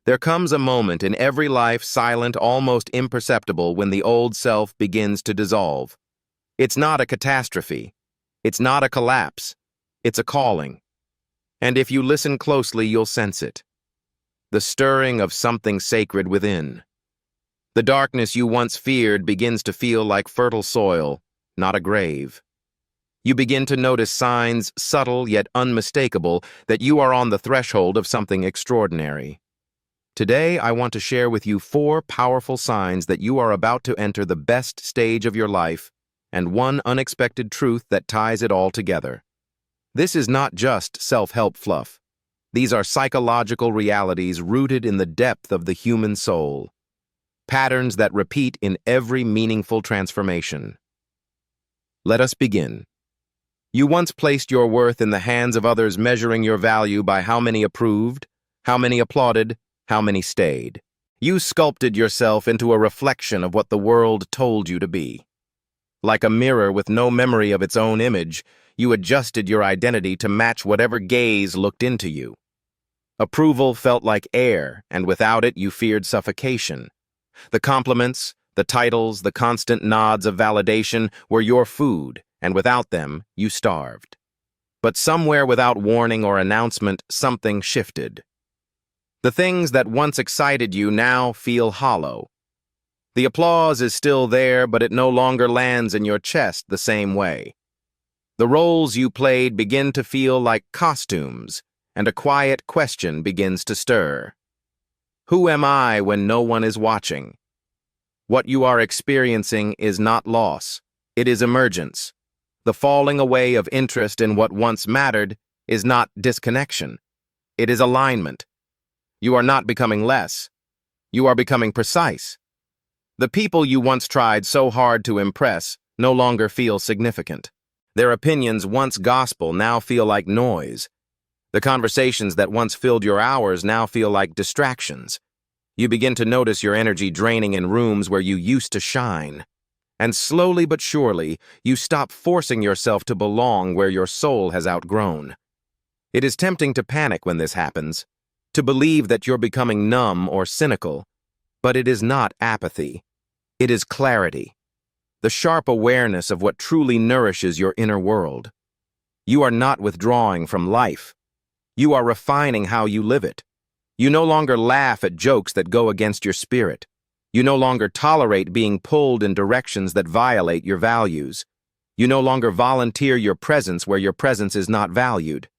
There comes a moment in every life, silent, almost imperceptible, when the old self begins to dissolve. It's not a catastrophe. It's not a collapse. It's a calling. And if you listen closely, you'll sense it. The stirring of something sacred within. The darkness you once feared begins to feel like fertile soil, not a grave. You begin to notice signs, subtle yet unmistakable, that you are on the threshold of something extraordinary. Today, I want to share with you 4 powerful signs that you are about to enter the best stage of your life, and one unexpected truth that ties it all together. This is not just self-help fluff. These are psychological realities rooted in the depth of the human soul. Patterns that repeat in every meaningful transformation. Let us begin. You once placed your worth in the hands of others, measuring your value by how many approved, how many applauded, how many stayed. You sculpted yourself into a reflection of what the world told you to be. Like a mirror with no memory of its own image, you adjusted your identity to match whatever gaze looked into you. Approval felt like air, and without it you feared suffocation. The compliments, the titles, the constant nods of validation were your food, and without them, you starved. But somewhere without warning or announcement, something shifted. The things that once excited you now feel hollow. The applause is still there, but it no longer lands in your chest the same way. The roles you played begin to feel like costumes, and a quiet question begins to stir. Who am I when no one is watching? What you are experiencing is not loss, it is emergence. The falling away of interest in what once mattered is not disconnection, it is alignment. You are not becoming less, you are becoming precise. The people you once tried so hard to impress no longer feel significant. Their opinions, once gospel, now feel like noise. The conversations that once filled your hours now feel like distractions. You begin to notice your energy draining in rooms where you used to shine. And slowly but surely, you stop forcing yourself to belong where your soul has outgrown. It is tempting to panic when this happens, to believe that you're becoming numb or cynical, but it is not apathy. It is clarity, the sharp awareness of what truly nourishes your inner world. You are not withdrawing from life. You are refining how you live it. You no longer laugh at jokes that go against your spirit. You no longer tolerate being pulled in directions that violate your values. You no longer volunteer your presence where your presence is not valued.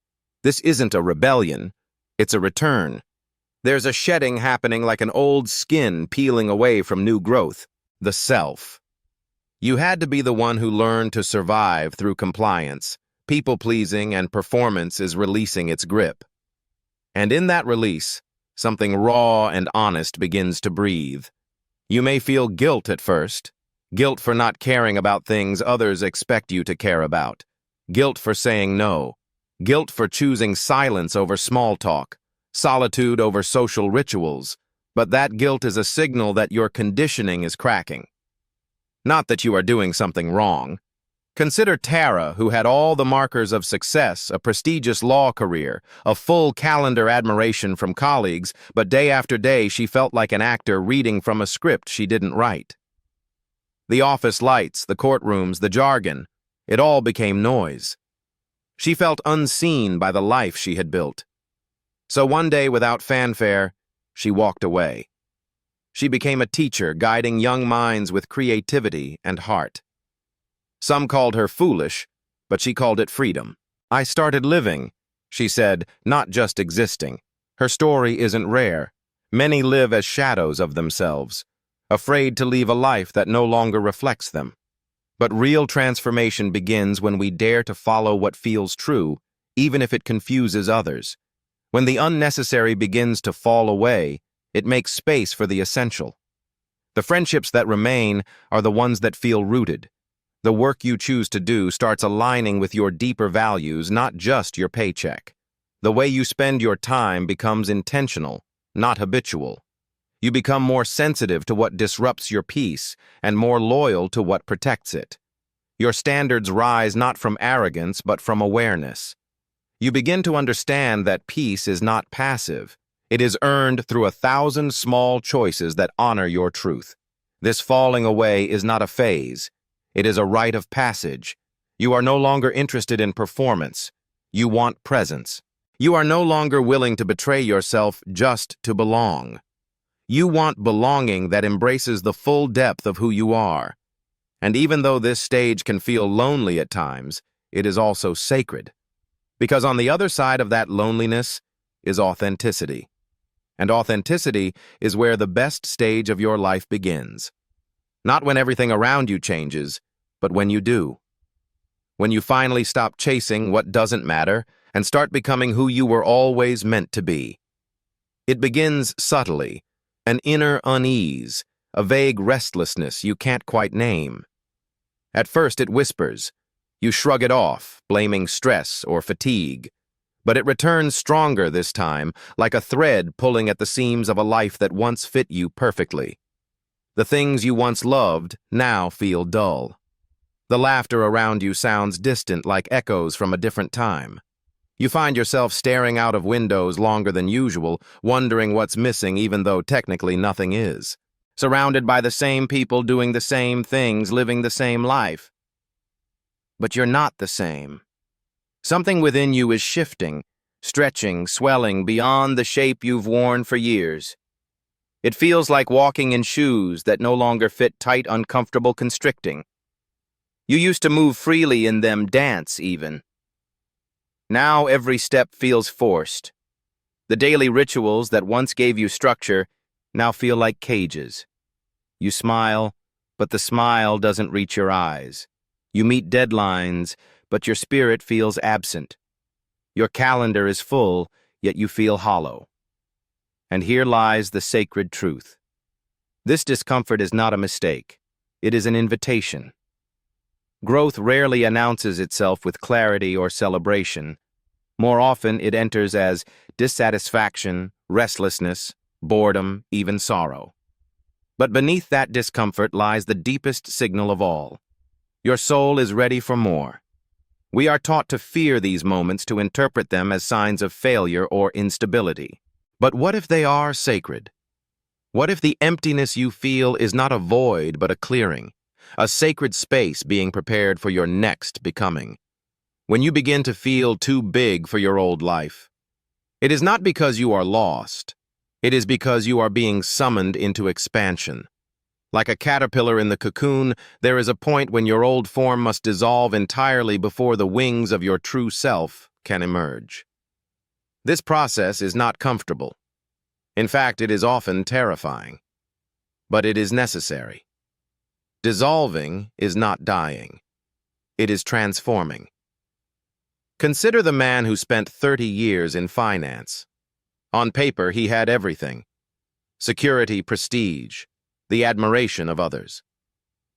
This isn't a rebellion, it's a return. There's a shedding happening, like an old skin peeling away from new growth, the self. You had to be the one who learned to survive through compliance. People-pleasing and performance is releasing its grip. And in that release, something raw and honest begins to breathe. You may feel guilt at first, guilt for not caring about things others expect you to care about, guilt for saying no, guilt for choosing silence over small talk, solitude over social rituals, but that guilt is a signal that your conditioning is cracking. Not that you are doing something wrong. Consider Tara, who had all the markers of success, a prestigious law career, a full calendar admiration from colleagues, but day after day she felt like an actor reading from a script she didn't write. The office lights, the courtrooms, the jargon, it all became noise. She felt unseen by the life she had built. So one day, without fanfare, she walked away. She became a teacher, guiding young minds with creativity and heart. Some called her foolish, but she called it freedom. I started living, she said, not just existing. Her story isn't rare. Many live as shadows of themselves, afraid to leave a life that no longer reflects them. But real transformation begins when we dare to follow what feels true, even if it confuses others. When the unnecessary begins to fall away, it makes space for the essential. The friendships that remain are the ones that feel rooted. The work you choose to do starts aligning with your deeper values, not just your paycheck. The way you spend your time becomes intentional, not habitual. You become more sensitive to what disrupts your peace and more loyal to what protects it. Your standards rise not from arrogance, but from awareness. You begin to understand that peace is not passive, It is earned through 1,000 small choices that honor your truth. This falling away is not a phase. It is a rite of passage. You are no longer interested in performance. You want presence. You are no longer willing to betray yourself just to belong. You want belonging that embraces the full depth of who you are. And even though this stage can feel lonely at times, it is also sacred. Because on the other side of that loneliness is authenticity. And authenticity is where the best stage of your life begins. Not when everything around you changes, but when you do. When you finally stop chasing what doesn't matter and start becoming who you were always meant to be. It begins subtly, an inner unease, a vague restlessness you can't quite name. At first it whispers. You shrug it off, blaming stress or fatigue. But it returns stronger this time, like a thread pulling at the seams of a life that once fit you perfectly. The things you once loved now feel dull. The laughter around you sounds distant, like echoes from a different time. You find yourself staring out of windows longer than usual, wondering what's missing even though technically nothing is. Surrounded by the same people doing the same things, living the same life. But you're not the same. Something within you is shifting, stretching, swelling beyond the shape you've worn for years. It feels like walking in shoes that no longer fit tight, uncomfortable, constricting. You used to move freely in them, dance even. Now every step feels forced. The daily rituals that once gave you structure now feel like cages. You smile, but the smile doesn't reach your eyes. You meet deadlines, but your spirit feels absent. Your calendar is full, yet you feel hollow. And here lies the sacred truth. This discomfort is not a mistake. It is an invitation. Growth rarely announces itself with clarity or celebration. More often, it enters as dissatisfaction, restlessness, boredom, even sorrow. But beneath that discomfort lies the deepest signal of all. Your soul is ready for more. We are taught to fear these moments, to interpret them as signs of failure or instability. But what if they are sacred? What if the emptiness you feel is not a void but a clearing, a sacred space being prepared for your next becoming? When you begin to feel too big for your old life, it is not because you are lost. It is because you are being summoned into expansion. Like a caterpillar in the cocoon, there is a point when your old form must dissolve entirely before the wings of your true self can emerge. This process is not comfortable. In fact, it is often terrifying. But it is necessary. Dissolving is not dying. It is transforming. Consider the man who spent 30 years in finance. On paper, he had everything: security, prestige, the admiration of others.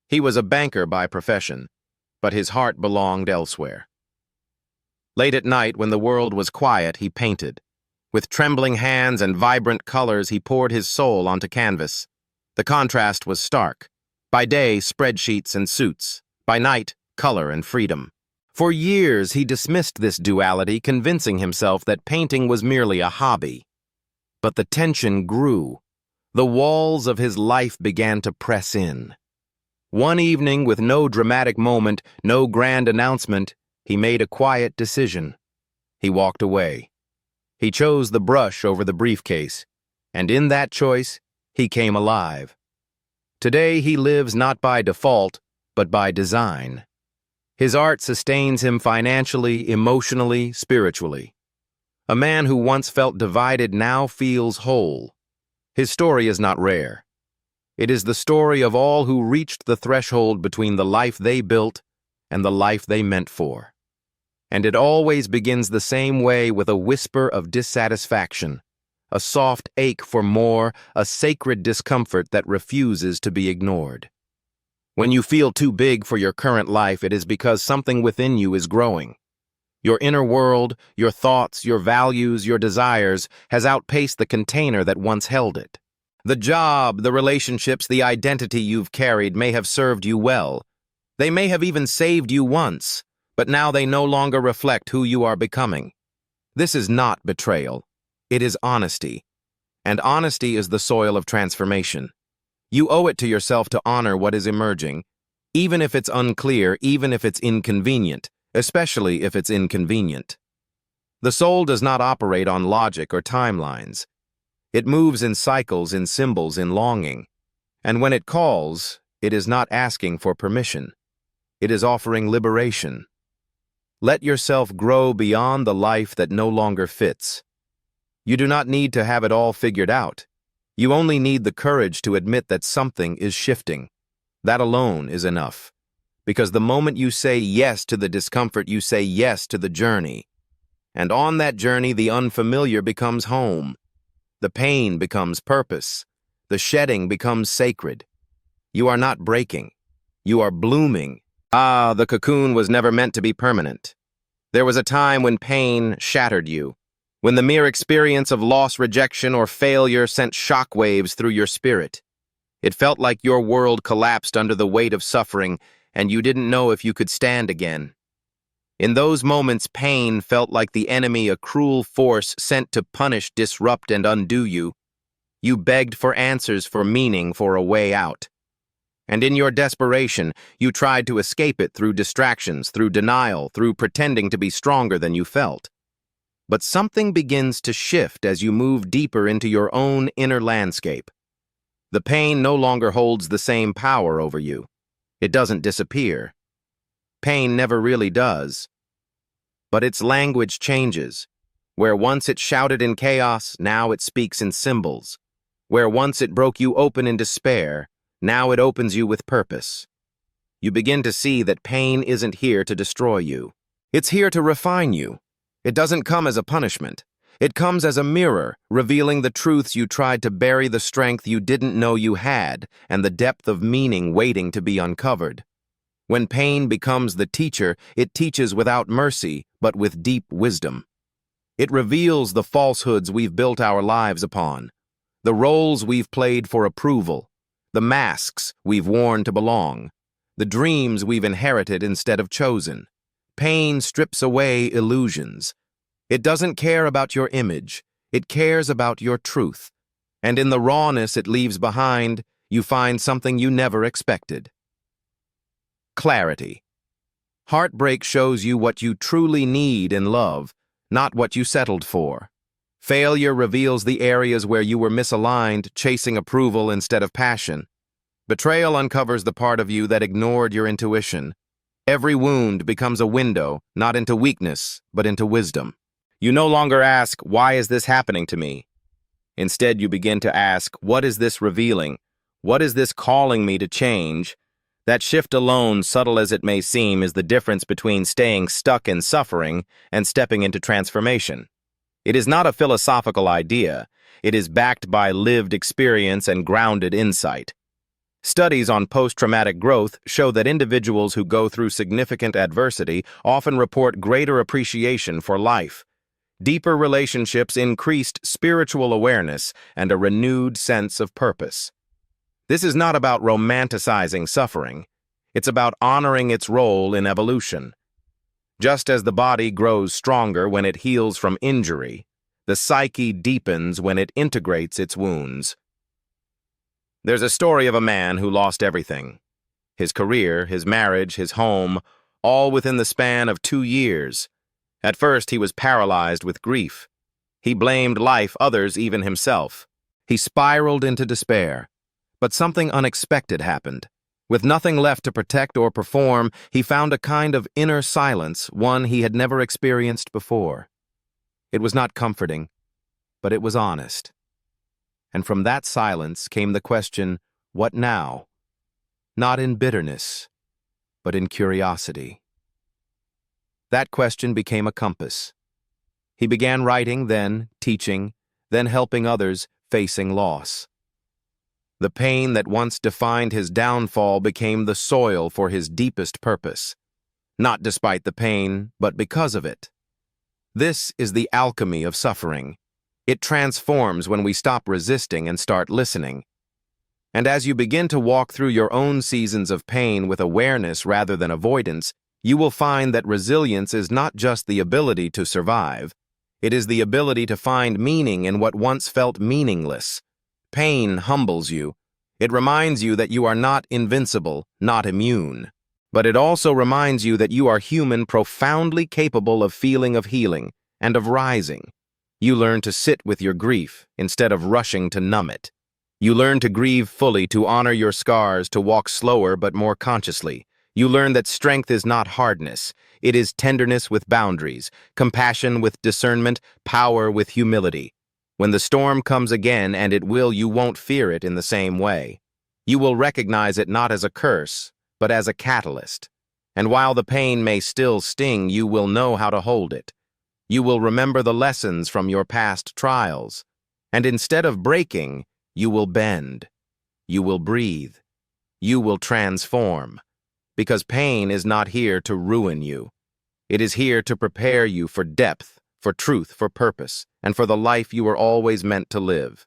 He was a banker by profession, but his heart belonged elsewhere. Late at night, when the world was quiet, he painted. With trembling hands and vibrant colors, he poured his soul onto canvas. The contrast was stark. By day, spreadsheets and suits. By night, color and freedom. For years, he dismissed this duality, convincing himself that painting was merely a hobby. But the tension grew. The walls of his life began to press in. One evening, with no dramatic moment, no grand announcement, he made a quiet decision. He walked away. He chose the brush over the briefcase, and in that choice, he came alive. Today, he lives not by default, but by design. His art sustains him financially, emotionally, spiritually. A man who once felt divided now feels whole. His story is not rare. It is the story of all who reached the threshold between the life they built and the life they meant for. And it always begins the same way, with a whisper of dissatisfaction, a soft ache for more, a sacred discomfort that refuses to be ignored. When you feel too big for your current life, it is because something within you is growing. Your inner world, your thoughts, your values, your desires has outpaced the container that once held it. The job, the relationships, the identity you've carried may have served you well. They may have even saved you once, but now they no longer reflect who you are becoming. This is not betrayal. It is honesty. And honesty is the soil of transformation. You owe it to yourself to honor what is emerging, even if it's unclear, even if it's inconvenient, especially if it's inconvenient. The soul does not operate on logic or timelines. It moves in cycles, in symbols, in longing. And when it calls, it is not asking for permission. It is offering liberation. Let yourself grow beyond the life that no longer fits. You do not need to have it all figured out. You only need the courage to admit that something is shifting. That alone is enough. Because the moment you say yes to the discomfort, you say yes to the journey. And on that journey, the unfamiliar becomes home. The pain becomes purpose. The shedding becomes sacred. You are not breaking. You are blooming. Ah, the cocoon was never meant to be permanent. There was a time when pain shattered you, when the mere experience of loss, rejection, or failure sent shockwaves through your spirit. It felt like your world collapsed under the weight of suffering, and you didn't know if you could stand again. In those moments, pain felt like the enemy, a cruel force sent to punish, disrupt, and undo you. You begged for answers, for meaning, for a way out. And in your desperation, you tried to escape it through distractions, through denial, through pretending to be stronger than you felt. But something begins to shift as you move deeper into your own inner landscape. The pain no longer holds the same power over you. It doesn't disappear. Pain never really does. But its language changes. Where once it shouted in chaos, now it speaks in symbols. Where once it broke you open in despair, now it opens you with purpose. You begin to see that pain isn't here to destroy you. It's here to refine you. It doesn't come as a punishment. It comes as a mirror, revealing the truths you tried to bury, the strength you didn't know you had, and the depth of meaning waiting to be uncovered. When pain becomes the teacher, it teaches without mercy, but with deep wisdom. It reveals the falsehoods we've built our lives upon, the roles we've played for approval, the masks we've worn to belong, the dreams we've inherited instead of chosen. Pain strips away illusions. It doesn't care about your image. It cares about your truth. And in the rawness it leaves behind, you find something you never expected. Clarity. Heartbreak shows you what you truly need in love, not what you settled for. Failure reveals the areas where you were misaligned, chasing approval instead of passion. Betrayal uncovers the part of you that ignored your intuition. Every wound becomes a window, not into weakness, but into wisdom. You no longer ask, why is this happening to me? Instead, you begin to ask, what is this revealing? What is this calling me to change? That shift alone, subtle as it may seem, is the difference between staying stuck in suffering and stepping into transformation. It is not a philosophical idea. It is backed by lived experience and grounded insight. Studies on post-traumatic growth show that individuals who go through significant adversity often report greater appreciation for life, deeper relationships, increased spiritual awareness, and a renewed sense of purpose. This is not about romanticizing suffering. It's about honoring its role in evolution. Just as the body grows stronger when it heals from injury, the psyche deepens when it integrates its wounds. There's a story of a man who lost everything. His career, his marriage, his home, all within the span of 2 years. At first, he was paralyzed with grief. He blamed life, others, even himself. He spiraled into despair. But something unexpected happened. With nothing left to protect or perform, he found a kind of inner silence, one he had never experienced before. It was not comforting, but it was honest. And from that silence came the question, what now? Not in bitterness, but in curiosity. That question became a compass. He began writing, then teaching, then helping others facing loss. The pain that once defined his downfall became the soil for his deepest purpose. Not despite the pain, but because of it. This is the alchemy of suffering. It transforms when we stop resisting and start listening. And as you begin to walk through your own seasons of pain with awareness rather than avoidance, you will find that resilience is not just the ability to survive. It is the ability to find meaning in what once felt meaningless. Pain humbles you. It reminds you that you are not invincible, not immune. But it also reminds you that you are human, profoundly capable of feeling of healing and of rising. You learn to sit with your grief instead of rushing to numb it. You learn to grieve fully, to honor your scars, to walk slower but more consciously. You learn that strength is not hardness. It is tenderness with boundaries, compassion with discernment, power with humility. When the storm comes again, and it will, you won't fear it in the same way. You will recognize it not as a curse, but as a catalyst. And while the pain may still sting, you will know how to hold it. You will remember the lessons from your past trials. And instead of breaking, you will bend. You will breathe. You will transform. Because pain is not here to ruin you. It is here to prepare you for depth, for truth, for purpose, and for the life you were always meant to live.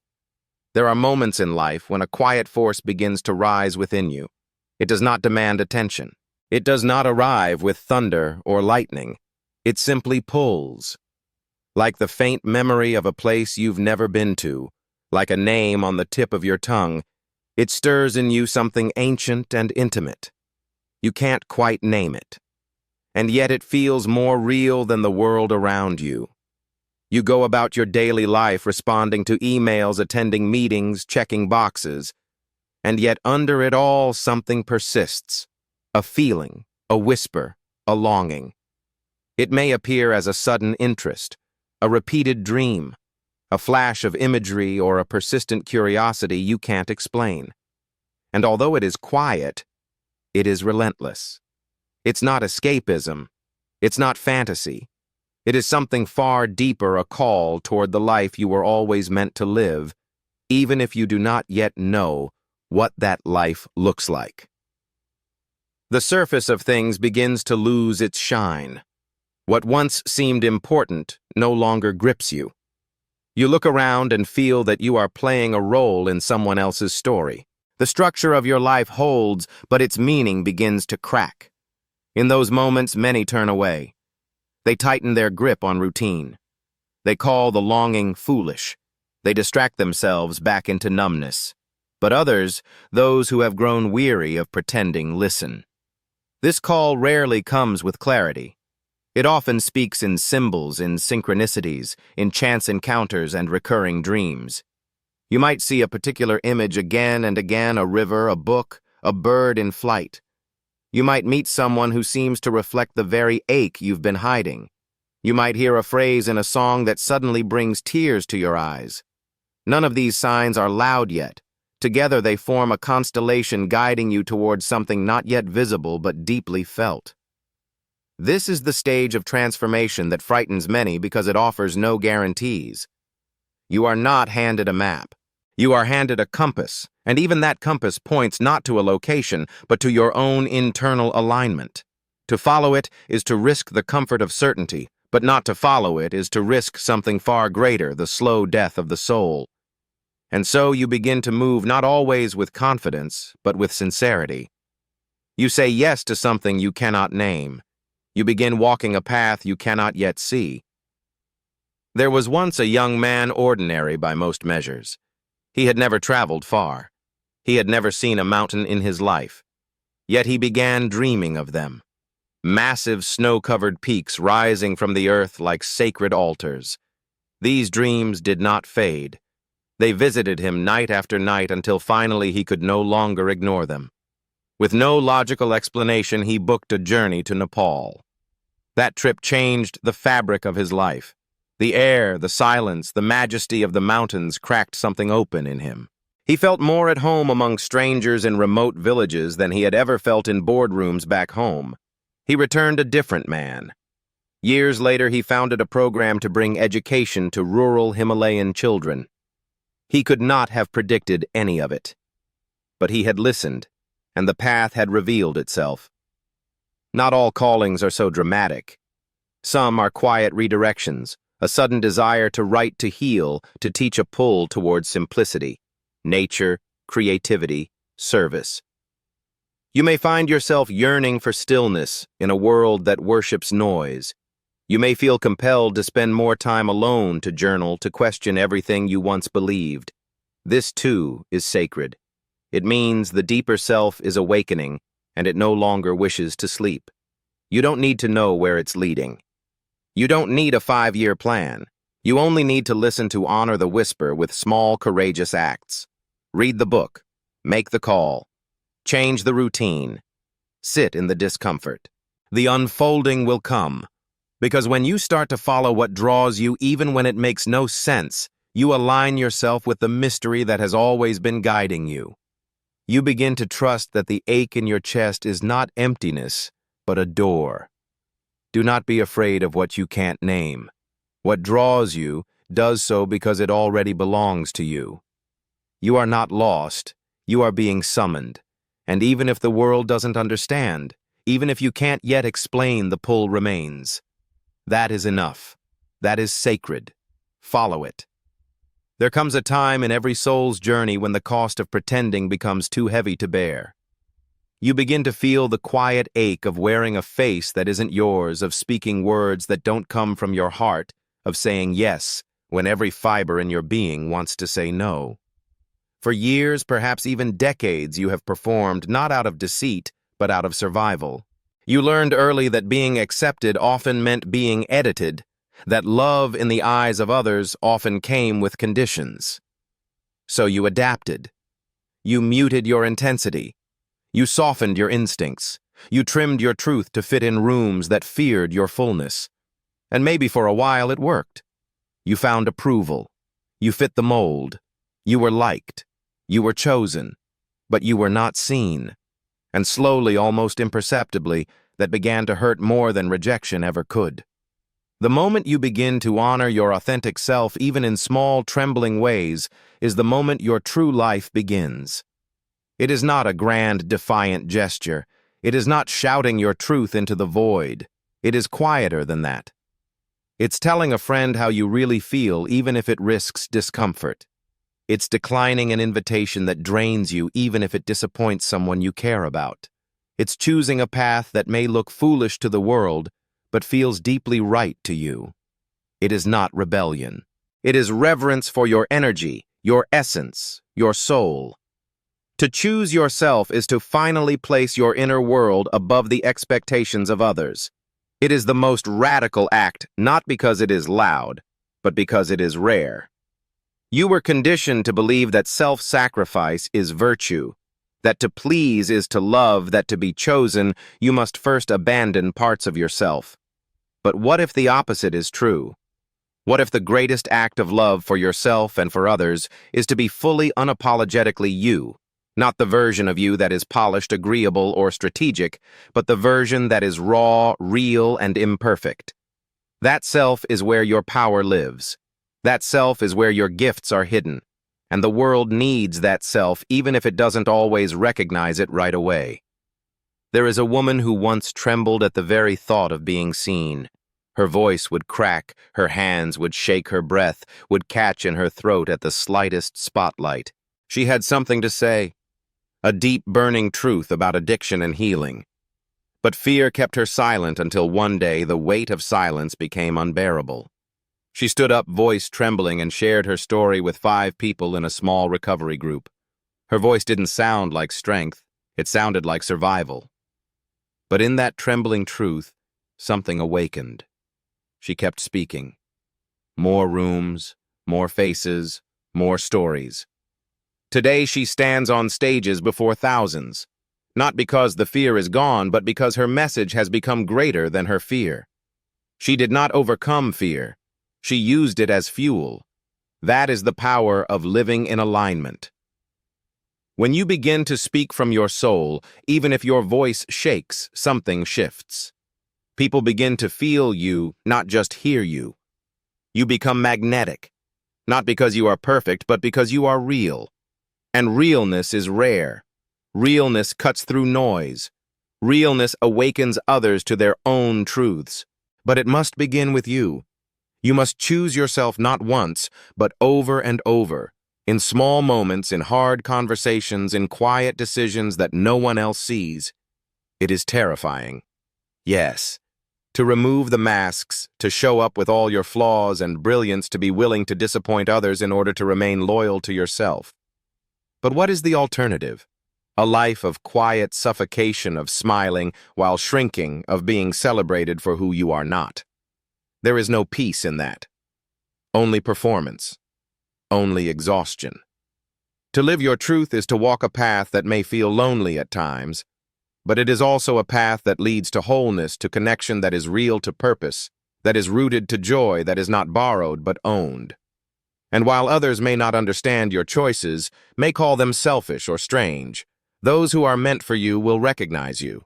There are moments in life when a quiet force begins to rise within you. It does not demand attention. It does not arrive with thunder or lightning. It simply pulls. Like the faint memory of a place you've never been to, like a name on the tip of your tongue, it stirs in you something ancient and intimate. You can't quite name it. And yet it feels more real than the world around you. You go about your daily life responding to emails, attending meetings, checking boxes, and yet under it all something persists. A feeling, a whisper, a longing. It may appear as a sudden interest, a repeated dream, a flash of imagery, or a persistent curiosity you can't explain. And although it is quiet, it is relentless. It's not escapism. It's not fantasy. It is something far deeper, a call toward the life you were always meant to live, even if you do not yet know what that life looks like. The surface of things begins to lose its shine. What once seemed important no longer grips you. You look around and feel that you are playing a role in someone else's story. The structure of your life holds, but its meaning begins to crack. In those moments, many turn away. They tighten their grip on routine. They call the longing foolish. They distract themselves back into numbness. But others, those who have grown weary of pretending, listen. This call rarely comes with clarity. It often speaks in symbols, in synchronicities, in chance encounters and recurring dreams. You might see a particular image again and again, a river, a book, a bird in flight. You might meet someone who seems to reflect the very ache you've been hiding. You might hear a phrase in a song that suddenly brings tears to your eyes. None of these signs are loud yet. Together they form a constellation guiding you towards something not yet visible but deeply felt. This is the stage of transformation that frightens many because it offers no guarantees. You are not handed a map. You are handed a compass, and even that compass points not to a location, but to your own internal alignment. To follow it is to risk the comfort of certainty, but not to follow it is to risk something far greater, the slow death of the soul. And so you begin to move not always with confidence, but with sincerity. You say yes to something you cannot name. You begin walking a path you cannot yet see. There was once a young man ordinary by most measures. He had never traveled far. He had never seen a mountain in his life. Yet he began dreaming of them. Massive snow-covered peaks rising from the earth like sacred altars. These dreams did not fade. They visited him night after night until finally he could no longer ignore them. With no logical explanation, he booked a journey to Nepal. That trip changed the fabric of his life. The air, the silence, the majesty of the mountains cracked something open in him. He felt more at home among strangers in remote villages than he had ever felt in boardrooms back home. He returned a different man. Years later, he founded a program to bring education to rural Himalayan children. He could not have predicted any of it. But he had listened, and the path had revealed itself. Not all callings are so dramatic. Some are quiet redirections, a sudden desire to write, to heal, to teach, a pull towards simplicity, nature, creativity, service. You may find yourself yearning for stillness in a world that worships noise. You may feel compelled to spend more time alone to journal, to question everything you once believed. This, too, is sacred. It means the deeper self is awakening, and it no longer wishes to sleep. You don't need to know where it's leading. You don't need a 5-year plan. You only need to listen to Honor the Whisper with small, courageous acts. Read the book. Make the call. Change the routine. Sit in the discomfort. The unfolding will come. Because when you start to follow what draws you, even when it makes no sense, you align yourself with the mystery that has always been guiding you. You begin to trust that the ache in your chest is not emptiness, but a door. Do not be afraid of what you can't name. What draws you does so because it already belongs to you. You are not lost. You are being summoned. And even if the world doesn't understand, even if you can't yet explain, the pull remains. That is enough. That is sacred. Follow it. There comes a time in every soul's journey when the cost of pretending becomes too heavy to bear. You begin to feel the quiet ache of wearing a face that isn't yours, of speaking words that don't come from your heart, of saying yes when every fiber in your being wants to say no. For years, perhaps even decades, you have performed not out of deceit, but out of survival. You learned early that being accepted often meant being edited, that love in the eyes of others often came with conditions. So you adapted. You muted your intensity. You softened your instincts. You trimmed your truth to fit in rooms that feared your fullness. And maybe for a while it worked. You found approval. You fit the mold. You were liked. You were chosen. But you were not seen. And slowly, almost imperceptibly, that began to hurt more than rejection ever could. The moment you begin to honor your authentic self, even in small, trembling ways, is the moment your true life begins. It is not a grand, defiant gesture. It is not shouting your truth into the void. It is quieter than that. It's telling a friend how you really feel, even if it risks discomfort. It's declining an invitation that drains you, even if it disappoints someone you care about. It's choosing a path that may look foolish to the world, but feels deeply right to you. It is not rebellion. It is reverence for your energy, your essence, your soul. To choose yourself is to finally place your inner world above the expectations of others. It is the most radical act, not because it is loud, but because it is rare. You were conditioned to believe that self-sacrifice is virtue, that to please is to love, that to be chosen, you must first abandon parts of yourself. But what if the opposite is true? What if the greatest act of love for yourself and for others is to be fully unapologetically you, not the version of you that is polished, agreeable, or strategic, but the version that is raw, real, and imperfect? That self is where your power lives. That self is where your gifts are hidden, and the world needs that self even if it doesn't always recognize it right away. There is a woman who once trembled at the very thought of being seen. Her voice would crack, her hands would shake, her breath would catch in her throat at the slightest spotlight. She had something to say, a deep, burning truth about addiction and healing. But fear kept her silent until one day the weight of silence became unbearable. She stood up, voice trembling, and shared her story with 5 people in a small recovery group. Her voice didn't sound like strength, it sounded like survival. But in that trembling truth, something awakened. She kept speaking. More rooms, more faces, more stories. Today she stands on stages before thousands, not because the fear is gone, but because her message has become greater than her fear. She did not overcome fear. She used it as fuel. That is the power of living in alignment. When you begin to speak from your soul, even if your voice shakes, something shifts. People begin to feel you, not just hear you. You become magnetic, not because you are perfect, but because you are real. And realness is rare. Realness cuts through noise. Realness awakens others to their own truths. But it must begin with you. You must choose yourself not once, but over and over, in small moments, in hard conversations, in quiet decisions that no one else sees. It is terrifying. Yes, To remove the masks, to show up with all your flaws and brilliance, to be willing to disappoint others in order to remain loyal to yourself. But what is the alternative? A life of quiet suffocation, of smiling while shrinking, of being celebrated for who you are not. There is no peace in that. Only performance. Only exhaustion. To live your truth is to walk a path that may feel lonely at times, but it is also a path that leads to wholeness, to connection that is real, to purpose, that is rooted to joy, that is not borrowed but owned. And while others may not understand your choices, may call them selfish or strange, those who are meant for you will recognize you.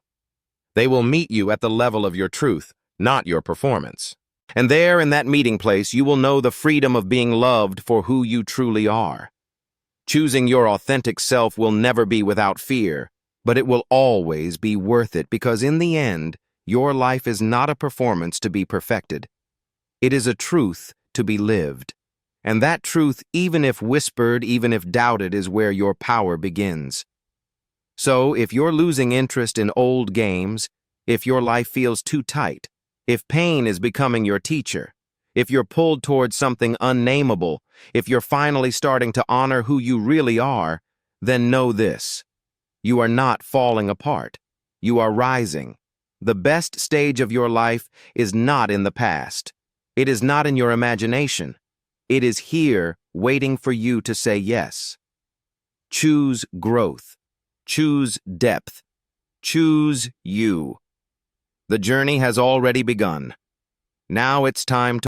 They will meet you at the level of your truth, not your performance. And there, in that meeting place, you will know the freedom of being loved for who you truly are. Choosing your authentic self will never be without fear, but it will always be worth it, because in the end, your life is not a performance to be perfected. It is a truth to be lived. And that truth, even if whispered, even if doubted, is where your power begins. So, if you're losing interest in old games, if your life feels too tight, if pain is becoming your teacher, if you're pulled towards something unnameable, if you're finally starting to honor who you really are, then know this. You are not falling apart. You are rising. The best stage of your life is not in the past. It is not in your imagination. It is here, waiting for you to say yes. Choose growth. Choose depth. Choose you. The journey has already begun. Now it's time to